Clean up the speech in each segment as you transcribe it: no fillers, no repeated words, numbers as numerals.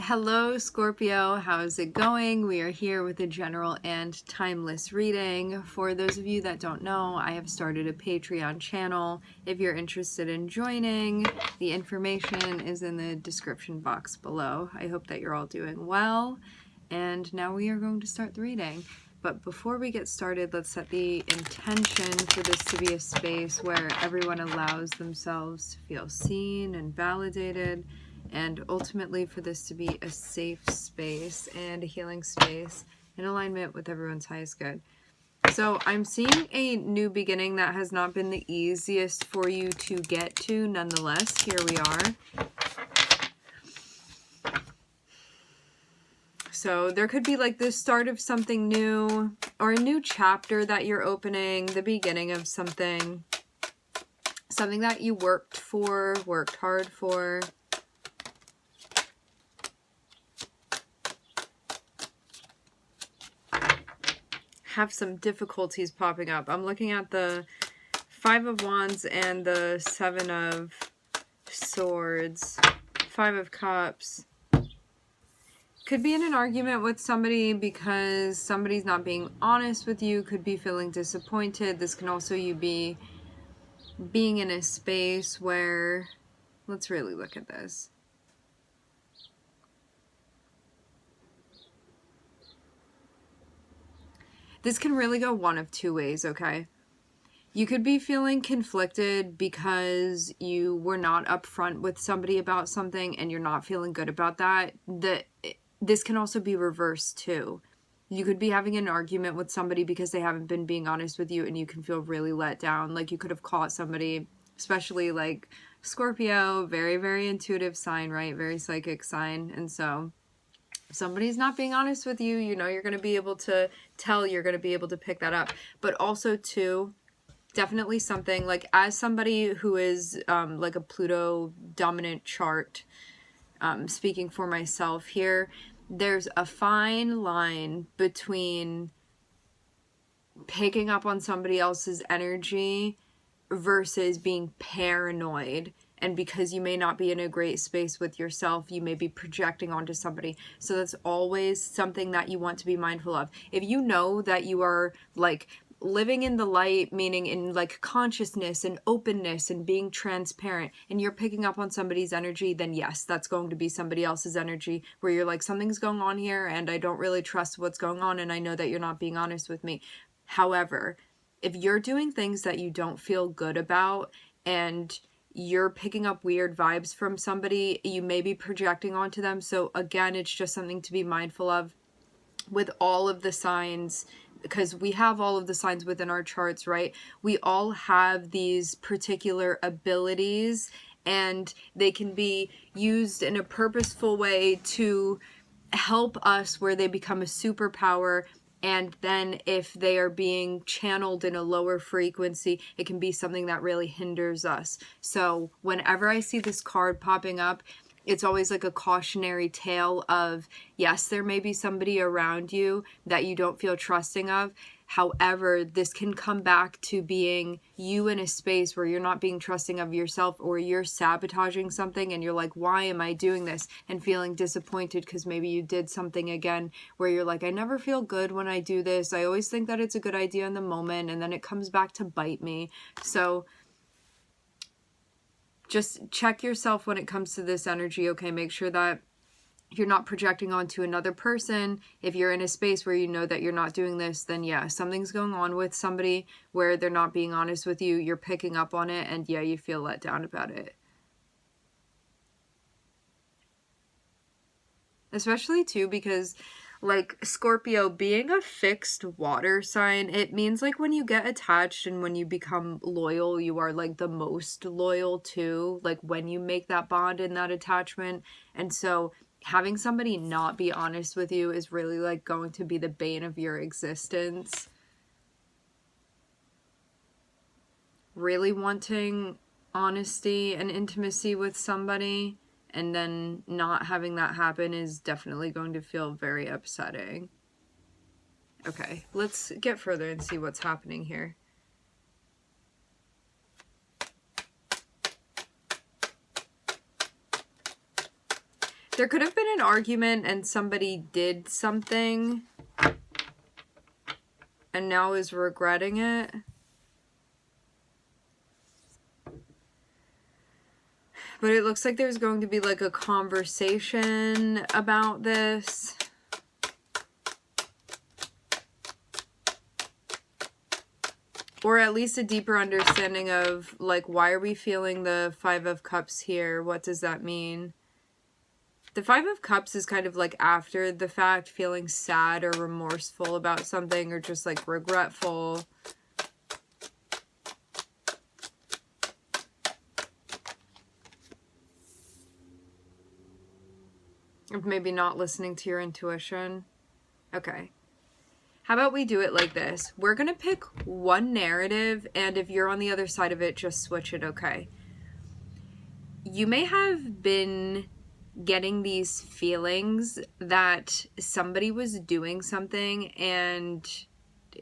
Hello Scorpio, how's it going? We are here with a general and timeless reading. For those of you that don't know, I have started a Patreon channel. If you're interested in joining, the information is in the description box below. I hope that you're all doing well. And now we are going to start the reading. But before we get started, let's set the intention for this to be a space where everyone allows themselves to feel seen and validated, and ultimately for this to be a safe space and a healing space in alignment with everyone's highest good. So I'm seeing a new beginning that has not been the easiest for you to get to. Nonetheless, here we are. So there could be like the start of something new, or a new chapter that you're opening, the beginning of something that you worked hard for. Have some difficulties popping up. I'm looking at the Five of Wands and the Seven of Swords. Five of Cups. Could be in an argument with somebody because somebody's not being honest with you. Could be feeling disappointed. This can also be being in a space where, let's really look at this. This can really go one of two ways, okay? You could be feeling conflicted because you were not upfront with somebody about something and you're not feeling good about that. This can also be reversed too. You could be having an argument with somebody because they haven't been being honest with you and you can feel really let down. Like you could have caught somebody, especially like Scorpio, very, very intuitive sign, right? Very psychic sign. And so if somebody's not being honest with you, you know you're going to be able to tell, you're going to be able to pick that up. But also too, definitely something like, as somebody who is like a Pluto dominant chart, speaking for myself here, there's a fine line between picking up on somebody else's energy versus being paranoid. And because you may not be in a great space with yourself, you may be projecting onto somebody. So that's always something that you want to be mindful of. If you know that you are like living in the light, meaning in like consciousness and openness and being transparent, and you're picking up on somebody's energy, then yes, that's going to be somebody else's energy where you're like, something's going on here and I don't really trust what's going on and I know that you're not being honest with me. However, if you're doing things that you don't feel good about and you're picking up weird vibes from somebody, you may be projecting onto them. So again, it's just something to be mindful of with all of the signs, because we have all of the signs within our charts, right? We all have these particular abilities and they can be used in a purposeful way to help us where they become a superpower. And then if they are being channeled in a lower frequency, it can be something that really hinders us. So whenever I see this card popping up, it's always like a cautionary tale of, yes, there may be somebody around you that you don't feel trusting of. However, this can come back to being you in a space where you're not being trusting of yourself, or you're sabotaging something and you're like, why am I doing this? And feeling disappointed because maybe you did something again where you're like, I never feel good when I do this. I always think that it's a good idea in the moment and then it comes back to bite me. So just check yourself when it comes to this energy, okay? Make sure that you're not projecting onto another person. If you're in a space where you know that you're not doing this, then yeah, something's going on with somebody where they're not being honest with you. You're picking up on it and yeah, you feel let down about it. Especially too because like Scorpio being a fixed water sign, it means like when you get attached and when you become loyal, you are like the most loyal to, like when you make that bond and that attachment. And so having somebody not be honest with you is really like going to be the bane of your existence. Really wanting honesty and intimacy with somebody and then not having that happen is definitely going to feel very upsetting. Okay, let's get further and see what's happening here. There could have been an argument and somebody did something and now is regretting it. But it looks like there's going to be like a conversation about this. Or at least a deeper understanding of, like, why are we feeling the Five of Cups here? What does that mean? The Five of Cups is kind of like after the fact, feeling sad or remorseful about something, or just like regretful. Of maybe not listening to your intuition. Okay. How about we do it like this? We're going to pick one narrative, and if you're on the other side of it, just switch it, okay? You may have been getting these feelings that somebody was doing something and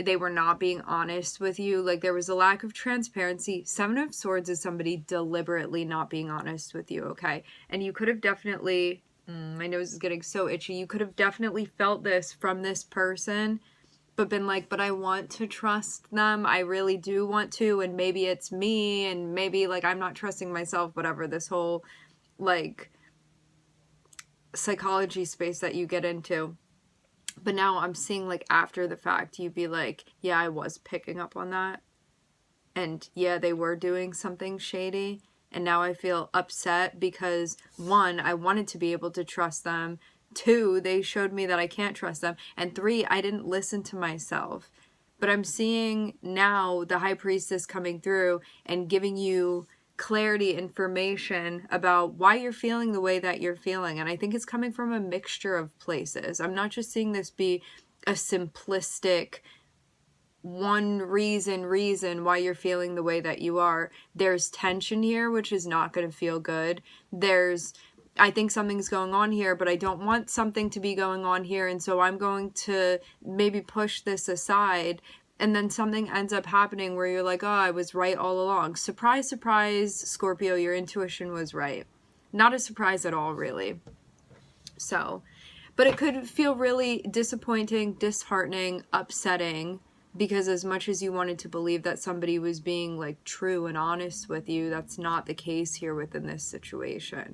they were not being honest with you. Like, there was a lack of transparency. Seven of Swords is somebody deliberately not being honest with you, okay? And you could have definitely... my nose is getting so itchy. You could have definitely felt this from this person, but been like, but I want to trust them. I really do want to. And maybe it's me. And maybe like I'm not trusting myself, whatever. This whole like psychology space that you get into. But now I'm seeing like after the fact, you'd be like, yeah, I was picking up on that. And yeah, they were doing something shady. And now I feel upset because, one, I wanted to be able to trust them. Two, they showed me that I can't trust them. And three, I didn't listen to myself. But I'm seeing now the High Priestess coming through and giving you clarity, information about why you're feeling the way that you're feeling. And I think it's coming from a mixture of places. I'm not just seeing this be a simplistic one reason why you're feeling the way that you are. There's tension here, which is not going to feel good. I think something's going on here, but I don't want something to be going on here, and so I'm going to maybe push this aside, and then something ends up happening where you're like, oh, I was right all along. Surprise, surprise, Scorpio, your intuition was right. Not a surprise at all, really. So, but it could feel really disappointing, disheartening, upsetting, because as much as you wanted to believe that somebody was being like true and honest with you, that's not the case here within this situation.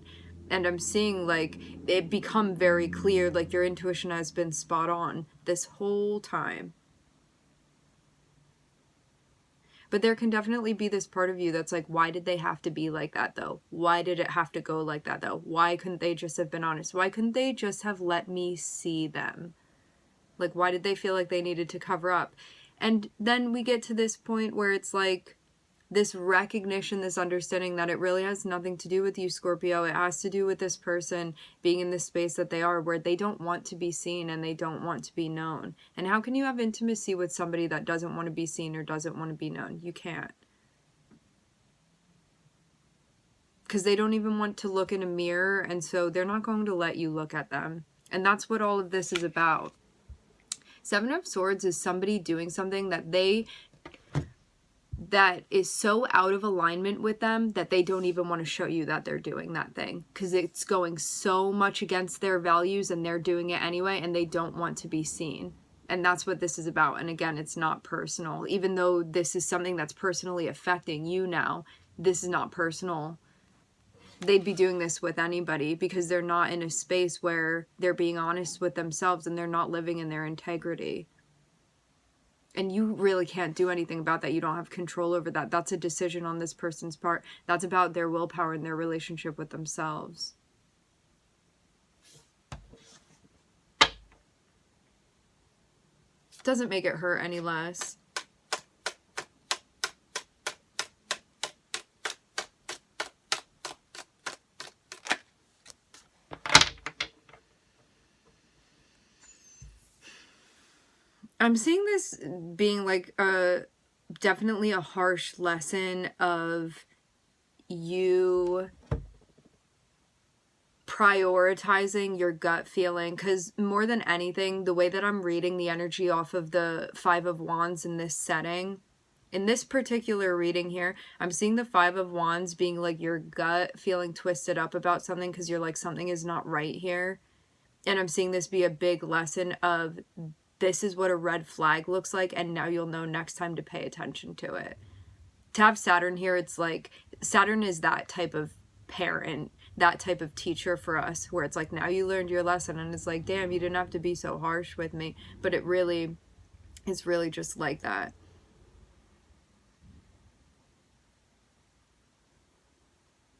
And I'm seeing like it become very clear, like your intuition has been spot on this whole time. But there can definitely be this part of you that's like, why did they have to be like that though? Why did it have to go like that though? Why couldn't they just have been honest? Why couldn't they just have let me see them? Like, why did they feel like they needed to cover up? And then we get to this point where it's like this recognition, this understanding that it really has nothing to do with you, Scorpio. It has to do with this person being in this space that they are, where they don't want to be seen and they don't want to be known. And how can you have intimacy with somebody that doesn't want to be seen or doesn't want to be known? You can't. Because they don't even want to look in a mirror, and so they're not going to let you look at them. And that's what all of this is about. Seven of Swords is somebody doing something that is so out of alignment with them that they don't even want to show you that they're doing that thing, because it's going so much against their values and they're doing it anyway, and they don't want to be seen. And that's what this is about. And again, it's not personal. Even though this is something that's personally affecting you now, this is not personal. They'd be doing this with anybody because they're not in a space where they're being honest with themselves and they're not living in their integrity. And you really can't do anything about that. You don't have control over that. That's a decision on this person's part. That's about their willpower and their relationship with themselves. Doesn't make it hurt any less. I'm seeing this being like definitely a harsh lesson of you prioritizing your gut feeling, because more than anything, the way that I'm reading the energy off of the Five of Wands in this setting, In this particular reading here, I'm seeing the Five of Wands being like your gut feeling twisted up about something because you're like, something is not right here. And I'm seeing this be a big lesson of, this is what a red flag looks like, and now you'll know next time to pay attention to it. To have Saturn here, it's like, Saturn is that type of parent, that type of teacher for us, where it's like, now you learned your lesson, and it's like, damn, you didn't have to be so harsh with me. But it really is really just like that.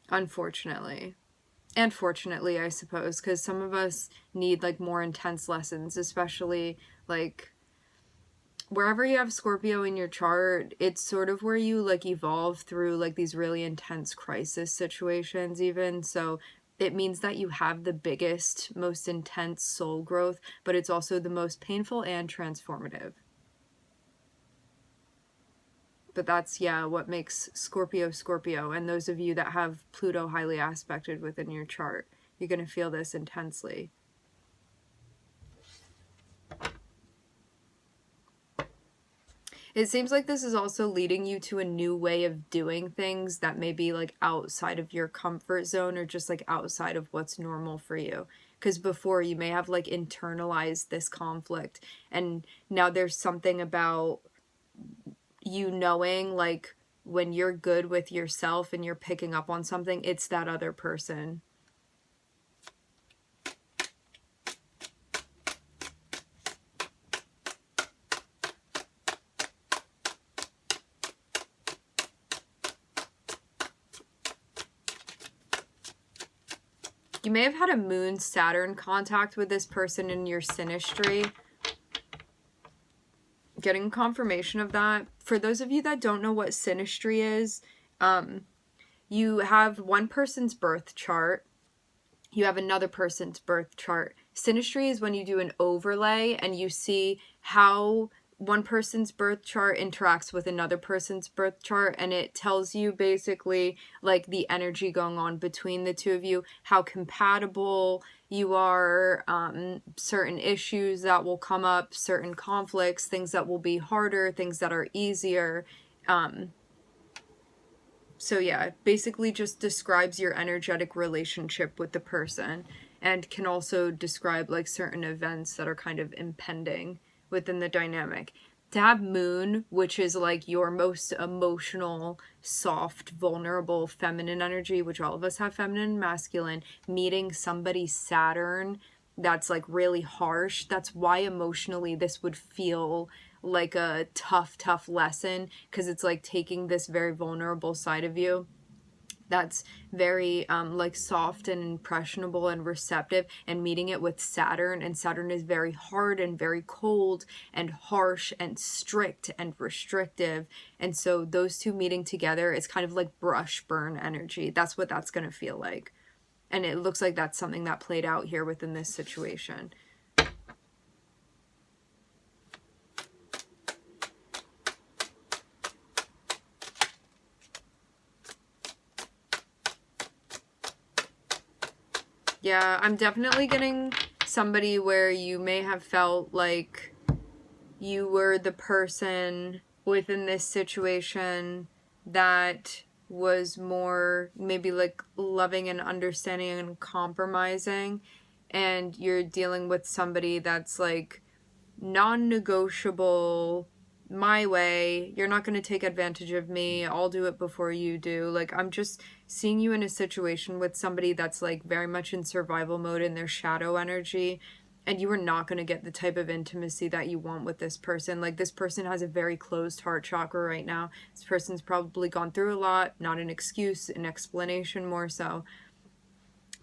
Unfortunately. And fortunately, I suppose, because some of us need like more intense lessons, especially like wherever you have Scorpio in your chart, it's sort of where you like evolve through like these really intense crisis situations even. So it means that you have the biggest, most intense soul growth, but it's also the most painful and transformative. But that's, yeah, what makes Scorpio Scorpio. And those of you that have Pluto highly aspected within your chart, you're going to feel this intensely. It seems like this is also leading you to a new way of doing things that may be like outside of your comfort zone, or just like outside of what's normal for you. Because before, you may have like internalized this conflict, and now there's something about you knowing like when you're good with yourself and you're picking up on something, it's that other person. You may have had a Moon-Saturn contact with this person in your synastry. Getting confirmation of that. For those of you that don't know what synastry is, you have one person's birth chart. You have another person's birth chart. Synastry is when you do an overlay and you see how one person's birth chart interacts with another person's birth chart, and it tells you basically like the energy going on between the two of you, how compatible you are, certain issues that will come up, certain conflicts, things that will be harder, things that are easier. So yeah, basically just describes your energetic relationship with the person, and can also describe like certain events that are kind of impending within the dynamic. To have Moon, which is like your most emotional, soft, vulnerable, feminine energy, which all of us have feminine and masculine, meeting somebody Saturn that's like really harsh, that's why emotionally this would feel like a tough lesson, because it's like taking this very vulnerable side of you that's very like soft and impressionable and receptive, and meeting it with Saturn, and Saturn is very hard and very cold and harsh and strict and restrictive, and so those two meeting together is kind of like brush burn energy. That's what that's going to feel like, and it looks like that's something that played out here within this situation. Yeah, I'm definitely getting somebody where you may have felt like you were the person within this situation that was more maybe like loving and understanding and compromising, and you're dealing with somebody that's like non-negotiable, my way, you're not going to take advantage of me, I'll do it before you do. Like, I'm just seeing you in a situation with somebody that's like very much in survival mode in their shadow energy, and you are not going to get the type of intimacy that you want with this person. Like, this person has a very closed heart chakra right now. This person's probably gone through a lot, not an excuse, an explanation more so,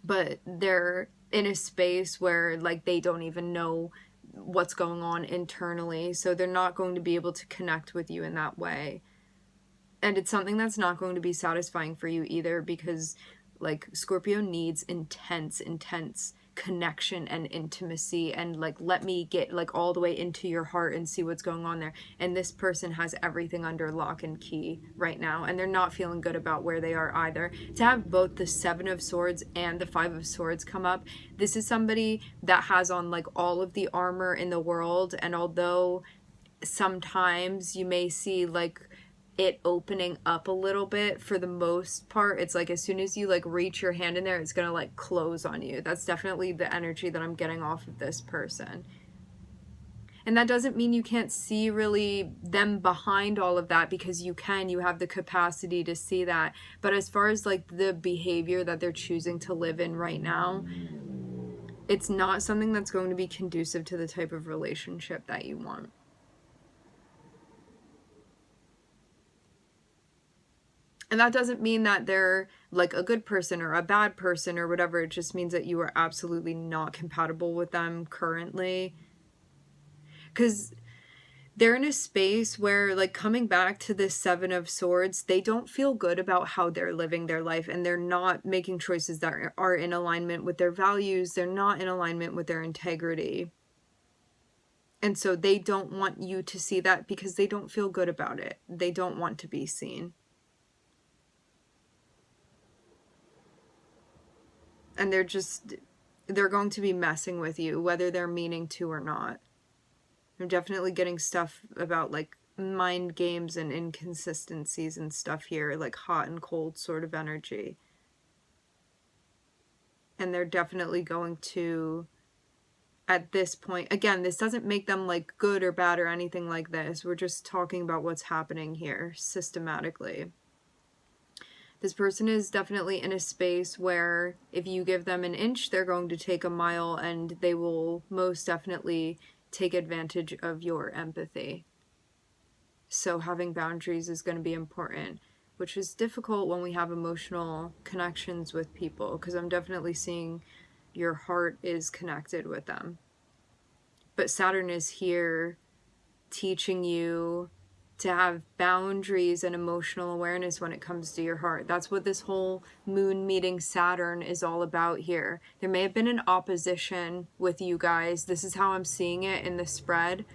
but they're in a space where like they don't even know what's going on internally, so they're not going to be able to connect with you in that way, and it's something that's not going to be satisfying for you either, because like Scorpio needs intense connection and intimacy, and like, let me get like all the way into your heart and see what's going on there. And this person has everything under lock and key right now, and they're not feeling good about where they are either. To have both the Seven of Swords and the Five of Swords come up, this is somebody that has on like all of the armor in the world, and although sometimes you may see like it opening up a little bit. For the most part, it's like as soon as you like reach your hand in there, it's gonna like close on you. That's definitely the energy that I'm getting off of this person. And that doesn't mean you can't see really them behind all of that, because you can. You have the capacity to see that. But as far as like the behavior that they're choosing to live in right now, it's not something that's going to be conducive to the type of relationship that you want. And that doesn't mean that they're like a good person or a bad person or whatever. It just means that you are absolutely not compatible with them currently. Because they're in a space where, like, coming back to this Seven of Swords, they don't feel good about how they're living their life, and they're not making choices that are in alignment with their values. They're not in alignment with their integrity. And so they don't want you to see that because they don't feel good about it. They don't want to be seen. And they're going to be messing with you, whether they're meaning to or not. I'm definitely getting stuff about like mind games and inconsistencies and stuff here, like hot and cold sort of energy. And they're definitely going to, at this point, again, this doesn't make them like good or bad or anything like this. We're just talking about what's happening here systematically. This person is definitely in a space where if you give them an inch, they're going to take a mile, and they will most definitely take advantage of your empathy. So having boundaries is going to be important, which is difficult when we have emotional connections with people, because I'm definitely seeing your heart is connected with them. But Saturn is here teaching you to have boundaries and emotional awareness when it comes to your heart. That's what this whole moon meeting Saturn is all about here. There may have been an opposition with you guys. This is how I'm seeing it in the spread.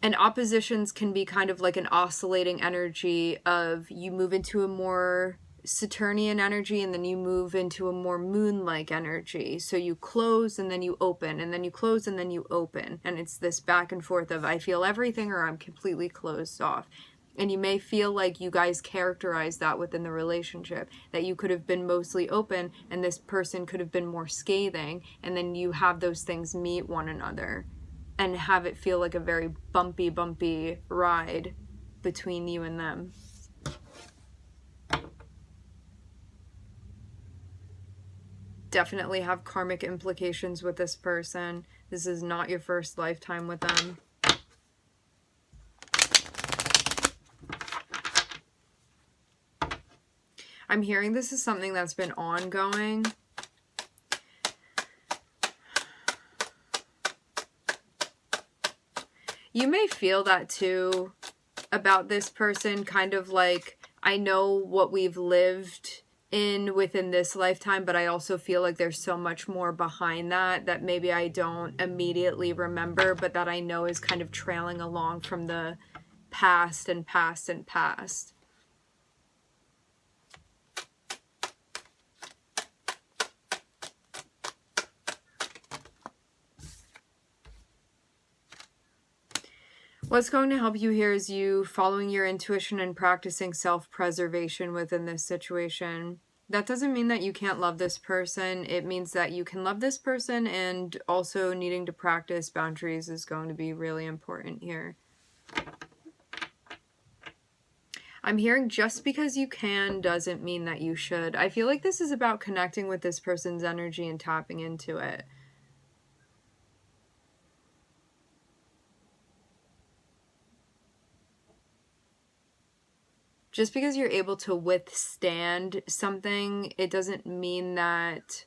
And oppositions can be kind of like an oscillating energy of you move into a more Saturnian energy and then you move into a more moon-like energy. So you close and then you open, and then you close and then you open. And it's this back and forth of I feel everything or I'm completely closed off. And you may feel like you guys characterize that within the relationship, that you could have been mostly open and this person could have been more scathing, and then you have those things meet one another and have it feel like a very bumpy ride between you and them. Definitely have karmic implications with this person. This is not your first lifetime with them. I'm hearing this is something that's been ongoing. You may feel that too about this person, kind of like, I know what we've lived within this lifetime, but I also feel like there's so much more behind that maybe I don't immediately remember, but that I know is kind of trailing along from the past and past and past. What's going to help you here is you following your intuition and practicing self-preservation within this situation. That doesn't mean that you can't love this person. It means that you can love this person, and also needing to practice boundaries is going to be really important here. I'm hearing just because you can doesn't mean that you should. I feel like this is about connecting with this person's energy and tapping into it. Just because you're able to withstand something, it doesn't mean that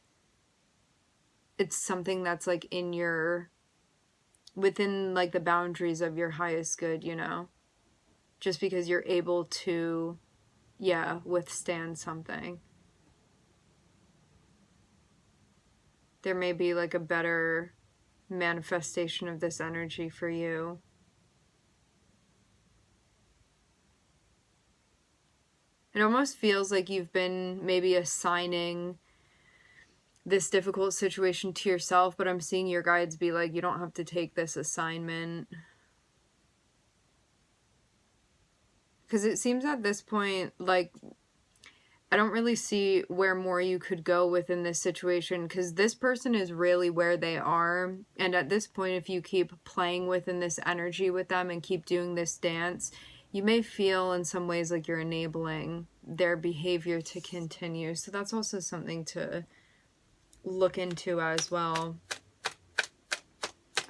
it's something that's like within like the boundaries of your highest good, you know? Just because you're able to, withstand something. There may be like a better manifestation of this energy for you. It almost feels like you've been maybe assigning this difficult situation to yourself, but I'm seeing your guides be like, you don't have to take this assignment. Because it seems at this point, like, I don't really see where more you could go within this situation, because this person is really where they are. And at this point, if you keep playing within this energy with them and keep doing this dance, you may feel in some ways like you're enabling their behavior to continue. So that's also something to look into as well.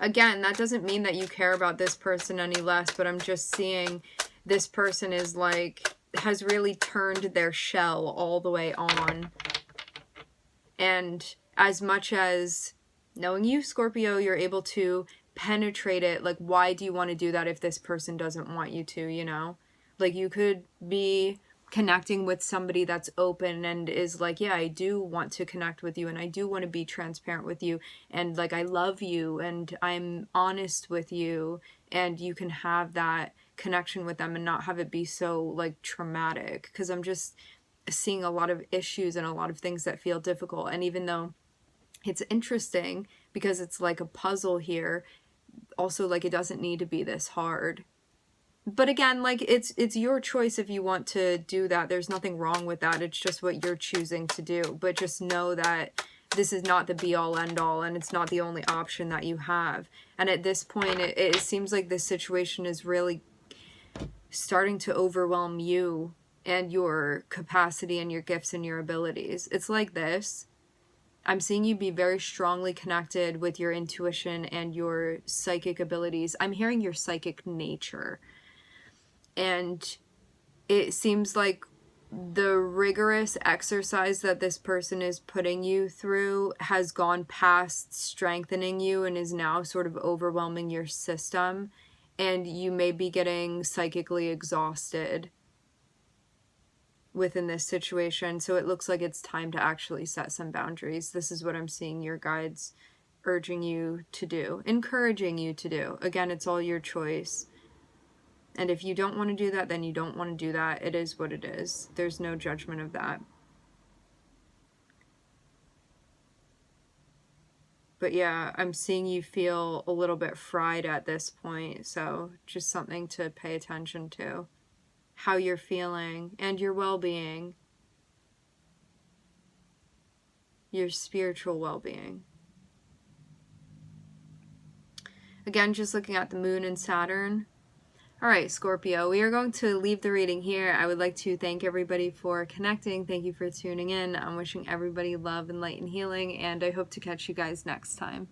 Again, that doesn't mean that you care about this person any less, but I'm just seeing this person is like, has really turned their shell all the way on. And as much as, knowing you, Scorpio, you're able to penetrate it. Like, why do you want to do that if this person doesn't want you to, you know? Like, you could be connecting with somebody that's open and is like, yeah, I do want to connect with you, and I do want to be transparent with you, and like, I love you, and I'm honest with you, and you can have that connection with them and not have it be so like traumatic. Because I'm just seeing a lot of issues and a lot of things that feel difficult. And even though it's interesting because it's like a puzzle here, also like it doesn't need to be this hard. But again, like, it's your choice if you want to do that. There's nothing wrong with that. It's just what you're choosing to do. But just know that this is not the be-all, end-all, and it's not the only option that you have. And at this point, it seems like this situation is really starting to overwhelm you and your capacity and your gifts and your abilities. It's like this. I'm seeing you be very strongly connected with your intuition and your psychic abilities. I'm hearing your psychic nature. And it seems like the rigorous exercise that this person is putting you through has gone past strengthening you and is now sort of overwhelming your system. And you may be getting psychically exhausted within this situation. So it looks like it's time to actually set some boundaries. This is what I'm seeing your guides urging you to do, encouraging you to do. Again, it's all your choice. And if you don't want to do that, then you don't want to do that. It is what it is. There's no judgment of that. But yeah, I'm seeing you feel a little bit fried at this point. So just something to pay attention to. How you're feeling and your well-being. Your spiritual well-being. Again, just looking at the moon and Saturn. All right, Scorpio, we are going to leave the reading here. I would like to thank everybody for connecting. Thank you for tuning in. I'm wishing everybody love and light and healing, and I hope to catch you guys next time.